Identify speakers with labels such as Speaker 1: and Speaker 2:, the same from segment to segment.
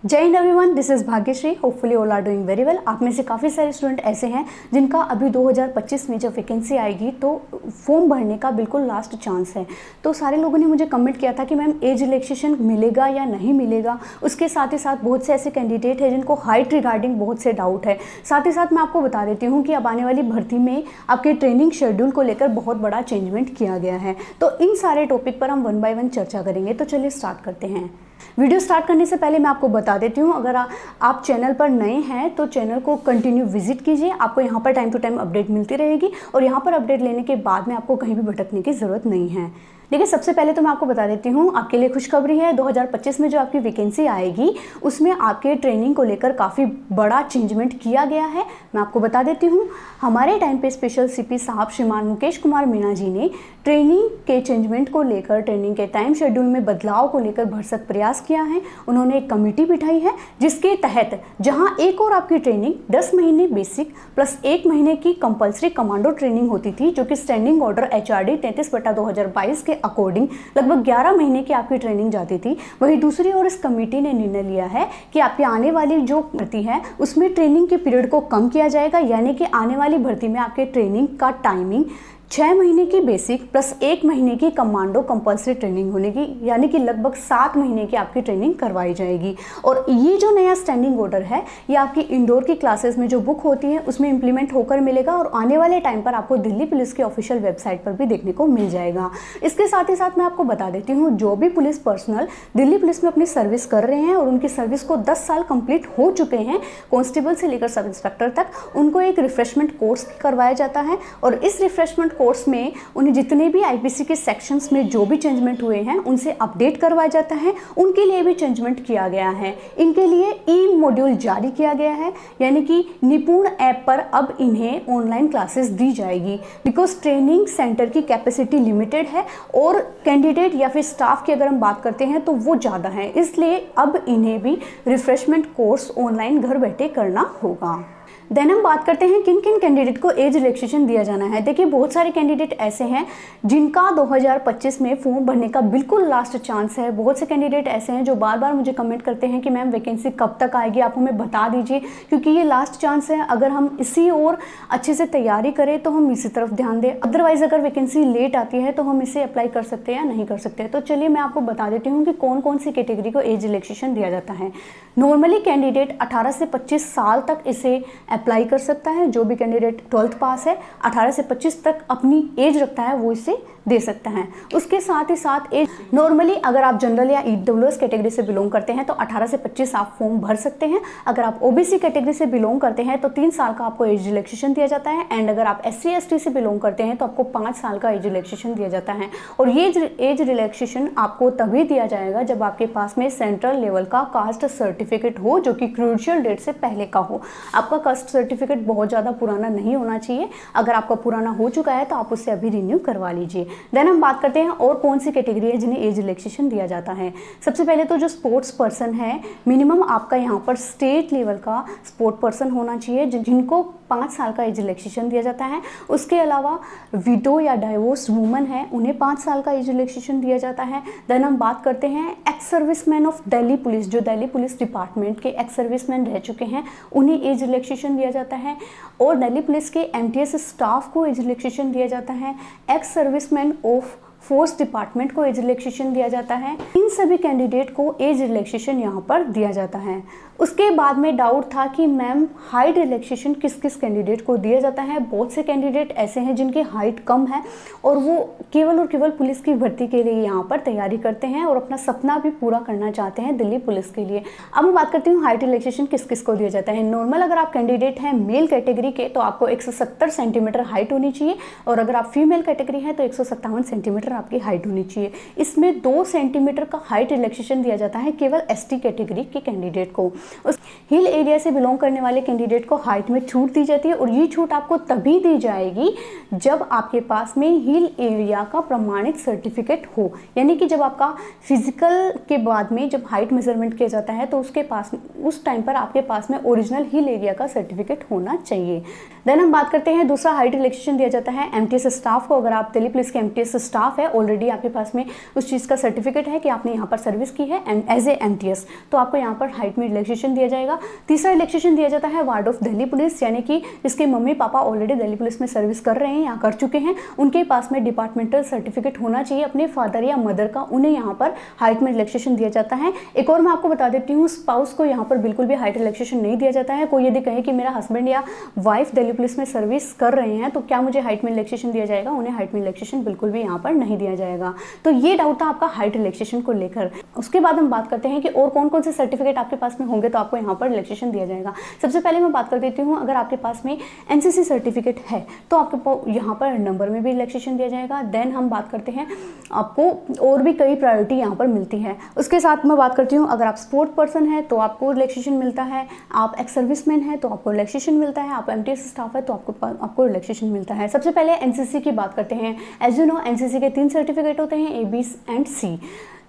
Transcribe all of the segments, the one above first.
Speaker 1: जय हिंद everyone, this is Bhagyashree. Hopefully all are doing very well. आप में से काफ़ी सारे स्टूडेंट ऐसे हैं जिनका अभी 2025 में जब वैकेंसी आएगी तो फॉर्म भरने का बिल्कुल लास्ट चांस है। तो सारे लोगों ने मुझे कमेंट किया था कि मैम एज रिलैक्सेशन मिलेगा या नहीं मिलेगा। उसके साथ ही साथ बहुत से ऐसे कैंडिडेट हैं जिनको हाइट रिगार्डिंग बहुत से डाउट है। साथ ही साथ मैं आपको बता देती हूँ कि अब आने वाली भर्ती में आपके ट्रेनिंग शेड्यूल को लेकर बहुत बड़ा चेंजमेंट किया गया है। तो इन सारे टॉपिक पर हम 1 बाय 1 चर्चा करेंगे। तो चलिए स्टार्ट करते हैं। वीडियो स्टार्ट करने से पहले मैं आपको बता देती हूँ, अगर आप चैनल पर नए हैं तो चैनल को कंटिन्यू विजिट कीजिए। आपको यहाँ पर टाइम टू टाइम अपडेट मिलती रहेगी और यहाँ पर अपडेट लेने के बाद में आपको कहीं भी भटकने की ज़रूरत नहीं है। देखिए, सबसे पहले तो मैं आपको बता देती हूँ, आपके लिए खुशखबरी है। 2025 में जो आपकी वैकेंसी आएगी उसमें आपके ट्रेनिंग को लेकर काफ़ी बड़ा चेंजमेंट किया गया है। मैं आपको बता देती हूँ, हमारे टाइम पे स्पेशल सीपी साहब श्रीमान मुकेश कुमार मीणा जी ने ट्रेनिंग के चेंजमेंट को लेकर, ट्रेनिंग के टाइम शेड्यूल में बदलाव को लेकर भरसक प्रयास किया है। उन्होंने एक कमेटी बिठाई है जिसके तहत जहाँ एक और आपकी ट्रेनिंग 10 महीने बेसिक प्लस 1 महीने की कंपल्सरी कमांडो ट्रेनिंग होती थी, जो कि स्टैंडिंग ऑर्डर HRD 33/2022 के अकॉर्डिंग लगभग 11 महीने की आपकी ट्रेनिंग जाती थी। वहीं दूसरी ओर इस कमेटी ने निर्णय लिया है कि आपकी आने वाली जो भर्ती है उसमें ट्रेनिंग के पीरियड को कम किया जाएगा, यानी कि आने वाली भर्ती में आपके ट्रेनिंग का टाइमिंग 6 महीने की बेसिक प्लस 1 महीने की कमांडो कंपल्सरी ट्रेनिंग होने की, यानी कि लगभग 7 महीने की आपकी ट्रेनिंग करवाई जाएगी। और ये जो नया स्टैंडिंग ऑर्डर है ये आपकी इंडोर की क्लासेस में जो बुक होती है उसमें इंप्लीमेंट होकर मिलेगा और आने वाले टाइम पर आपको दिल्ली पुलिस की ऑफिशियल वेबसाइट पर भी देखने को मिल जाएगा। इसके साथ ही साथ मैं आपको बता देती हूँ, जो भी पुलिस पर्सनल दिल्ली पुलिस में अपनी सर्विस कर रहे हैं और उनकी सर्विस को 10 साल कंप्लीट हो चुके हैं, कांस्टेबल से लेकर सब इंस्पेक्टर तक, उनको एक रिफ्रेशमेंट कोर्स करवाया जाता है। और इस रिफ्रेशमेंट कोर्स में उन्हें जितने भी IPC के सेक्शंस में जो भी चेंजमेंट हुए हैं उनसे अपडेट करवाया जाता है। उनके लिए भी चेंजमेंट किया गया है। इनके लिए ई मॉड्यूल जारी किया गया है, यानी कि निपुण ऐप पर अब इन्हें ऑनलाइन क्लासेस दी जाएगी। बिकॉज ट्रेनिंग सेंटर की कैपेसिटी लिमिटेड है और कैंडिडेट या फिर स्टाफ की अगर हम बात करते हैं तो वो ज़्यादा है, इसलिए अब इन्हें भी रिफ्रेशमेंट कोर्स ऑनलाइन घर बैठे करना होगा। देन हम बात करते हैं किन किन कैंडिडेट को एज रिलैक्सेशन दिया जाना है। देखिए, बहुत सारे कैंडिडेट ऐसे हैं जिनका 2025 में फॉर्म भरने का बिल्कुल लास्ट चांस है। बहुत से कैंडिडेट ऐसे हैं जो बार बार मुझे कमेंट करते हैं कि मैम वैकेंसी कब तक आएगी, आप हमें बता दीजिए, क्योंकि ये लास्ट चांस है। अगर हम इसी और अच्छे से तैयारी करें तो हम इसी तरफ ध्यान दें, अदरवाइज अगर वैकेंसी लेट आती है तो हम इसे अप्लाई कर सकते हैं या नहीं कर सकते। तो चलिए मैं आपको बता देती हूँ कि कौन कौन सी कैटेगरी को एज रिलैक्सेशन दिया जाता है। नॉर्मली कैंडिडेट 18 से 25 साल तक इसे अप्लाई कर सकता है। जो भी कैंडिडेट 12th पास है, 18 से 25 तक अपनी एज रखता है, वो इसे दे सकता है। उसके साथ ही साथ एज नॉर्मली अगर आप जनरल या EWS कैटेगरी से बिलोंग करते हैं तो 18 से 25 आप फॉर्म भर सकते हैं। अगर आप OBC कैटेगरी से बिलोंग करते हैं तो 3 साल का आपको एज रिलैक्सेशन दिया जाता है। एंड अगर आप SC ST से बिलोंग करते हैं तो आपको 5 साल का एज रिलैक्सेशन दिया जाता है। और ये एज रिलैक्सेशन आपको तभी दिया जाएगा जब आपके पास में सेंट्रल लेवल का कास्ट सर्टिफिकेट हो, जो कि क्रूशियल डेट से पहले का हो। आपका कास्ट सर्टिफिकेट बहुत ज़्यादा पुराना नहीं होना चाहिए। अगर आपका पुराना हो चुका है तो आप उससे अभी रिन्यू करवा लीजिए। देन हम बात करते हैं और कौन सी कैटेगरी है जिन्हें एज रिलैक्सेशन दिया जाता है। सबसे पहले तो जो स्पोर्ट्स पर्सन है, मिनिमम आपका यहाँ पर स्टेट लेवल का स्पोर्ट पर्सन होना चाहिए, जिनको 5 साल का एज रिलैक्सेशन दिया जाता है। उसके अलावा विडो या डाइवोर्स वुमन है, उन्हें 5 साल का एज रिलैक्सेशन दिया जाता है। देन हम बात करते हैं ex serviceman of Delhi police, जो दिल्ली पुलिस डिपार्टमेंट के एक्स सर्विसमैन रह चुके हैं, उन्हें एज रिलैक्सेशन दिया जाता है। और दिल्ली पुलिस के MTS स्टाफ को एज रिलैक्सेशन दिया जाता है। Ex serviceman of force department को एज रिलैक्सेशन दिया जाता है। इन सभी कैंडिडेट को एज रिलैक्सेशन यहाँ पर दिया जाता है। उसके बाद में डाउट था कि मैम हाइट रिलैक्सेशन किस किस कैंडिडेट को दिया जाता है। बहुत से कैंडिडेट ऐसे हैं जिनकी हाइट कम है और वो केवल और केवल पुलिस की भर्ती के लिए यहाँ पर तैयारी करते हैं और अपना सपना भी पूरा करना चाहते हैं दिल्ली पुलिस के लिए। अब मैं बात करती हूँ हाइट रिलैक्सेशन किस किस को दिया जाता है। नॉर्मल अगर आप कैंडिडेट हैं मेल कैटेगरी के तो आपको 170 सेंटीमीटर हाइट होनी चाहिए, और अगर आप फीमेल कैटेगरी हैं तो 157 सेंटीमीटर आपकी हाइट होनी चाहिए। इसमें 2 सेंटीमीटर का हाइट रिलैक्सेशन दिया जाता है केवल ST कैटेगरी के कैंडिडेट को। उस हिल एरिया से बिलोंग करने वाले कैंडिडेट को हाइट में छूट दी जाती है, और ये छूट आपको तभी दी जाएगी जब आपके पास में हिल एरिया का प्रमाणित सर्टिफिकेट हो, यानी कि जब आपका फिजिकल के बाद में जब हाइट मेजरमेंट किया जाता है तो उसके पास उस टाइम पर आपके पास में ओरिजिनल हिल एरिया का सर्टिफिकेट होना चाहिए। देन हम बात करते हैं दूसरा हाइट रिलैक्सेशन दिया जाता है MTS स्टाफ को। अगर आप दिल्ली पुलिस के MTS स्टाफ है, ऑलरेडी आपके पास में उस चीज़ का सर्टिफिकेट है कि आपने यहाँ पर सर्विस की है एंड एज ए MTS, तो आपको यहाँ पर हाइट में रिलैक्सेशन दिया जाएगा। तीसरा रिलैक्सेशन दिया जाता है वार्ड ऑफ दिल्ली पुलिस, यानी कि जिसके mummy papa already Delhi police में सर्विस कर रहे हैं या कर चुके हैं, उनके पास में डिपार्टमेंटल सर्टिफिकेट होना चाहिए अपने फादर या मदर का, उन्हें यहाँ पर हाइट में रिलैक्सेशन दिया जाता है। एक और मैं आपको बता देती हूँ, स्पाउस को यहाँ पर बिल्कुल भी हाइट रिलैक्सेशन नहीं दिया जाता है। कोई यदि कहे कि मेरा हस्बैंड या वाइफ दिल्ली पुलिस में सर्विस कर रहे हैं तो क्या मुझे हाइट में रिलैक्सेशन दिया जाएगा, उन्हें हाइट में रिलैक्सेशन बिल्कुल भी यहाँ पर नहीं दिया जाएगा। तो ये डाउट था आपका हाइट रिलैक्सेशन को लेकर। उसके बाद हम बात करते हैं कि और कौन कौन से सर्टिफिकेट आपके पास में होंगे तो आपको यहाँ पर रिलैक्सेशन दिया जाएगा। सबसे पहले मैं बात कर देती हूँ, अगर आपके पास में NCC सर्टिफिकेट है तो आपको यहाँ पर नंबर में भी रिलैक्सेशन दिया जाएगा। देन हम बात करते हैं, आपको और भी कई प्रायोरिटी यहाँ पर मिलती है। उसके साथ मैं बात करती हूँ, अगर आप स्पोर्ट पर्सन है तो आपको रिलैक्सेशन मिलता है, आप एक्स सर्विसमैन है तो आपको रिलैक्सेशन मिलता है, आप MTS स्टाफ है तो आपको रिलैक्सेशन मिलता है। सबसे पहले NCC की बात करते हैं। एज यू नो, NCC के 3 सर्टिफिकेट होते हैं, A, B एंड C,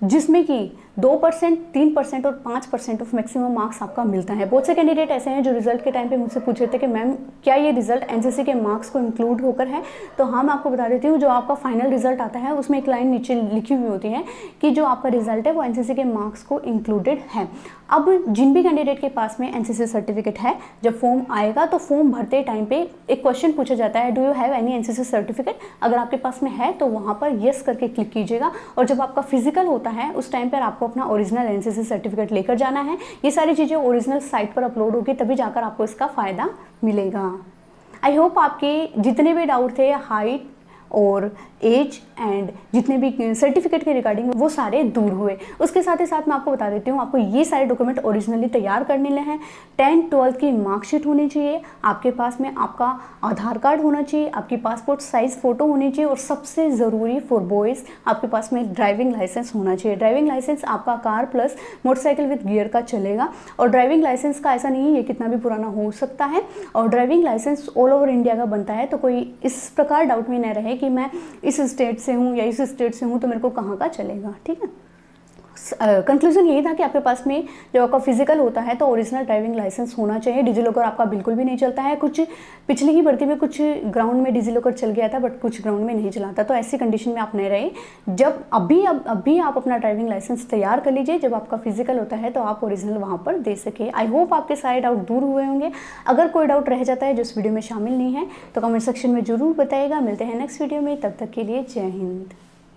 Speaker 1: जिसमें कि 2%, 3% और 5% ऑफ मैक्सिमम मार्क्स आपका मिलता है। बहुत से कैंडिडेट ऐसे हैं जो रिजल्ट के टाइम पे मुझसे पूछ रहे थे कि मैम क्या ये रिजल्ट NCC के मार्क्स को इंक्लूड होकर है, तो हाँ मैं आपको बता देती हूँ, जो आपका फाइनल रिजल्ट आता है उसमें एक लाइन नीचे लिखी हुई होती है कि जो आपका रिजल्ट है वो NCC के मार्क्स को इंक्लूडेड है। अब जिन भी कैंडिडेट के पास में NCC सर्टिफिकेट है, जब फॉर्म आएगा तो फॉर्म भरते टाइम पे एक क्वेश्चन पूछा जाता है, do you have any NCC certificate. अगर आपके पास में है तो वहाँ पर येस करके क्लिक कीजिएगा, और जब आपका फिजिकल होता है उस टाइम पर आपको अपना ओरिजिनल NCC सर्टिफिकेट लेकर जाना है। ये सारी चीज़ें ओरिजिनल साइट पर अपलोड होगी, तभी जाकर आपको इसका फ़ायदा मिलेगा। आई होप आपके जितने भी डाउट थे हाइट और एज एंड जितने भी सर्टिफिकेट के रिगार्डिंग वो सारे दूर हुए। उसके साथ ही साथ मैं आपको बता देती हूँ, आपको ये सारे डॉक्यूमेंट ओरिजिनली तैयार करने हैं। 10th 12th की मार्कशीट होनी चाहिए, आपके पास में आपका आधार कार्ड होना चाहिए, आपकी पासपोर्ट साइज फ़ोटो होनी चाहिए, और सबसे ज़रूरी फॉर बॉयज़ आपके पास में ड्राइविंग लाइसेंस होना चाहिए। ड्राइविंग लाइसेंस आपका car plus motorcycle with gear का चलेगा, और ड्राइविंग लाइसेंस का ऐसा नहीं है ये कितना भी पुराना हो सकता है, और driving licence all over India का बनता है। तो कोई इस प्रकार डाउट में न रहे कि मैं इस स्टेट से हूँ या इस स्टेट से हूँ तो मेरे को कहाँ का चलेगा। ठीक है, कंक्लूजन यही था कि आपके पास में जब आपका फिजिकल होता है तो ओरिजिनल ड्राइविंग लाइसेंस होना चाहिए। डिजीलॉकर आपका बिल्कुल भी नहीं चलता है। कुछ पिछली ही भर्ती में कुछ ग्राउंड में डिजीलॉकर चल गया था, बट कुछ ग्राउंड में नहीं चलाता, तो ऐसी कंडीशन में आप नहीं रहे। जब अभी आप अपना ड्राइविंग लाइसेंस तैयार कर लीजिए, जब आपका फिजिकल होता है तो आप ओरिजिनल वहाँ पर दे सके। आई होप आपके सारे डाउट दूर हुए होंगे। अगर कोई डाउट रह जाता है जो इस वीडियो में शामिल नहीं है तो कमेंट सेक्शन में ज़रूर बताइएगा। मिलते हैं नेक्स्ट वीडियो में, तब तक के लिए जय हिंद।